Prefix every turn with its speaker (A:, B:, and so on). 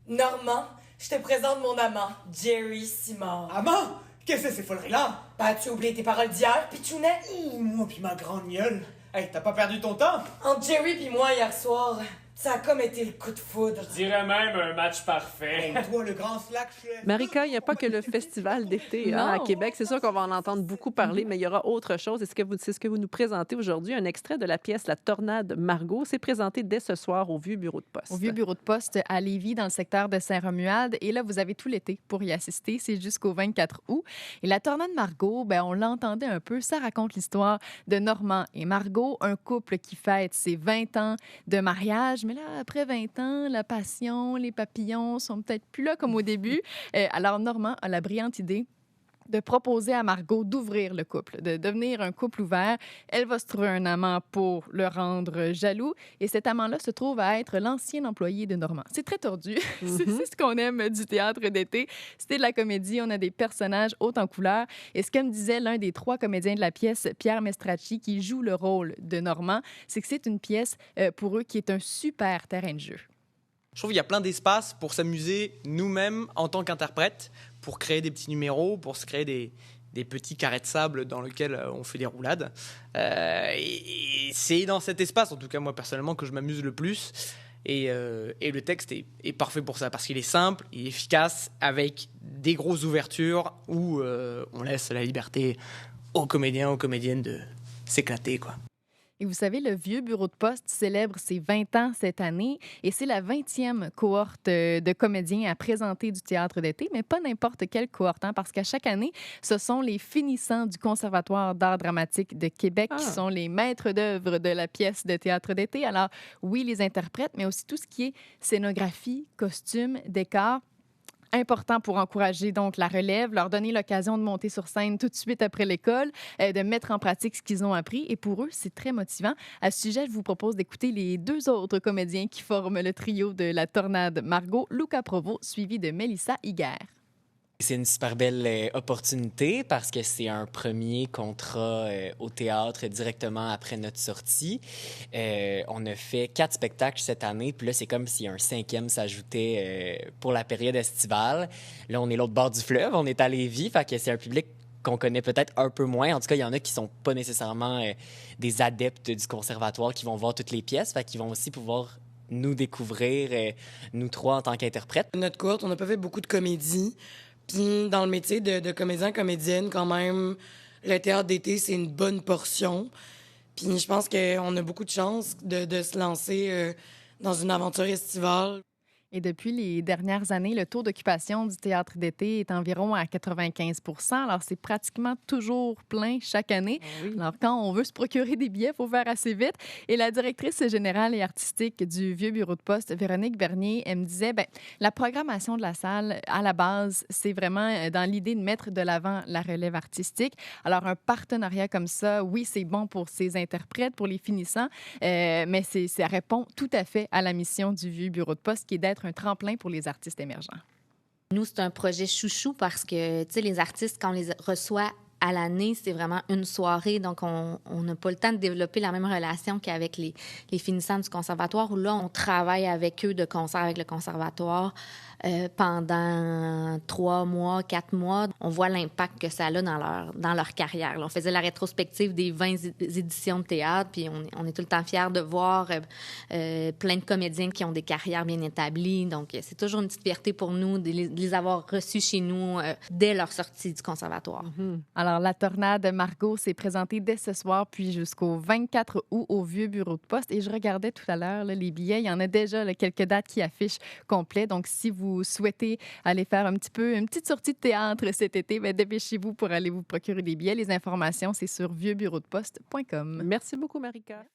A: Normand, je te présente mon amant, Jerry Simard.
B: Amant, qu'est-ce que c'est ces foleries-là?
A: Bah, tu oublié tes paroles d'hier, pitchounet?
B: Ouh, moi pis ma grande gueule. Hey, t'as pas perdu ton temps?
A: Entre Jerry pis moi hier soir, ça a comme été le coup de foudre.
C: Je dirais même un match parfait.
B: Hey, toi, le grand slack,
D: Marika, il n'y a pas que le festival d'été à Québec. C'est sûr qu'on va en entendre beaucoup parler, mais il y aura autre chose. C'est ce que vous nous présentez aujourd'hui, un extrait de la pièce La Tornade Margot. C'est présenté dès ce soir au Vieux Bureau de poste.
E: Au Vieux Bureau de poste à Lévis, dans le secteur de Saint-Romuald. Et là, vous avez tout l'été pour y assister. C'est jusqu'au 24 août. Et La Tornade Margot, ben, on l'entendait un peu. Ça raconte l'histoire de Normand et Margot, un couple qui fête ses 20 ans de mariage. Mais là, après 20 ans, la passion, les papillons sont peut-être plus là comme au début. Alors, Normand a la brillante idée de proposer à Margot d'ouvrir le couple, de devenir un couple ouvert. Elle va se trouver un amant pour le rendre jaloux. Et cet amant-là se trouve à être l'ancien employé de Normand. C'est très tordu. C'est ce qu'on aime du théâtre d'été. C'était de la comédie. On a des personnages hauts en couleur. Et ce que me disait l'un des 3 comédiens de la pièce, Pierre Mestracci, qui joue le rôle de Normand, c'est que c'est une pièce, pour eux, qui est un super terrain de jeu.
F: Je trouve qu'il y a plein d'espace pour s'amuser nous-mêmes en tant qu'interprètes, pour créer des petits numéros, pour se créer des petits carrés de sable dans lesquels on fait des roulades. Et c'est dans cet espace, en tout cas moi personnellement, que je m'amuse le plus. Et le texte est parfait pour ça, parce qu'il est simple, il est efficace, avec des grosses ouvertures où on laisse la liberté aux comédiens, aux comédiennes de s'éclater, quoi.
E: Et vous savez, le Vieux Bureau de poste célèbre ses 20 ans cette année et c'est la 20e cohorte de comédiens à présenter du théâtre d'été, mais pas n'importe quelle cohorte, hein, parce qu'à chaque année, ce sont les finissants du Conservatoire d'art dramatique de Québec qui sont les maîtres d'œuvre de la pièce de théâtre d'été. Alors, oui, les interprètes, mais aussi tout ce qui est scénographie, costumes, décors. Important pour encourager donc la relève, leur donner l'occasion de monter sur scène tout de suite après l'école, de mettre en pratique ce qu'ils ont appris. Et pour eux, c'est très motivant. À ce sujet, je vous propose d'écouter les 2 autres comédiens qui forment le trio de La Tornade Margot, Luca Provo, suivi de Mélissa Higuer.
G: C'est une super belle opportunité parce que c'est un premier contrat au théâtre directement après notre sortie. On a fait 4 spectacles cette année, puis là, c'est comme si un 5e s'ajoutait pour la période estivale. Là, on est l'autre bord du fleuve, on est à Lévis, fait que c'est un public qu'on connaît peut-être un peu moins. En tout cas, il y en a qui sont pas nécessairement des adeptes du conservatoire qui vont voir toutes les pièces, fait qu'ils vont aussi pouvoir nous découvrir, nous 3 en tant qu'interprètes.
A: Notre cohorte, on n'a pas fait beaucoup de comédie. Puis dans le métier de comédien-comédienne, quand même, le théâtre d'été, c'est une bonne portion. Puis je pense qu'on a beaucoup de chance de se lancer dans une aventure estivale.
E: Et depuis les dernières années, le taux d'occupation du théâtre d'été est environ à 95 %. Alors, c'est pratiquement toujours plein chaque année.
D: Oui.
E: Alors, quand on veut se procurer des billets, il faut faire assez vite. Et la directrice générale et artistique du Vieux Bureau de poste, Véronique Bernier, elle me disait, la programmation de la salle, à la base, c'est vraiment dans l'idée de mettre de l'avant la relève artistique. Alors, un partenariat comme ça, oui, c'est bon pour ses interprètes, pour les finissants, mais ça répond tout à fait à la mission du Vieux Bureau de poste, qui est d'être un tremplin pour les artistes émergents.
H: Nous, c'est un projet chouchou parce que, tu sais, les artistes, quand on les reçoit à l'année, c'est vraiment une soirée. Donc, on n'a pas le temps de développer la même relation qu'avec les finissants du conservatoire, où là, on travaille avec eux de concert avec le conservatoire pendant 3 mois, 4 mois. On voit l'impact que ça a dans leur carrière. Là, on faisait la rétrospective des 20 éditions de théâtre, puis on est tout le temps fiers de voir plein de comédiens qui ont des carrières bien établies. Donc, c'est toujours une petite fierté pour nous de les avoir reçus chez nous dès leur sortie du conservatoire.
E: Alors, La Tornade Margot s'est présentée dès ce soir, puis jusqu'au 24 août au Vieux Bureau de poste. Et je regardais tout à l'heure là, les billets. Il y en a déjà là, quelques dates qui affichent complet. Donc, si vous souhaitez aller faire une petite sortie de théâtre cet été, dépêchez-vous pour aller vous procurer des billets. Les informations, c'est sur vieuxbureaudeposte.com.
D: Merci beaucoup, Marika.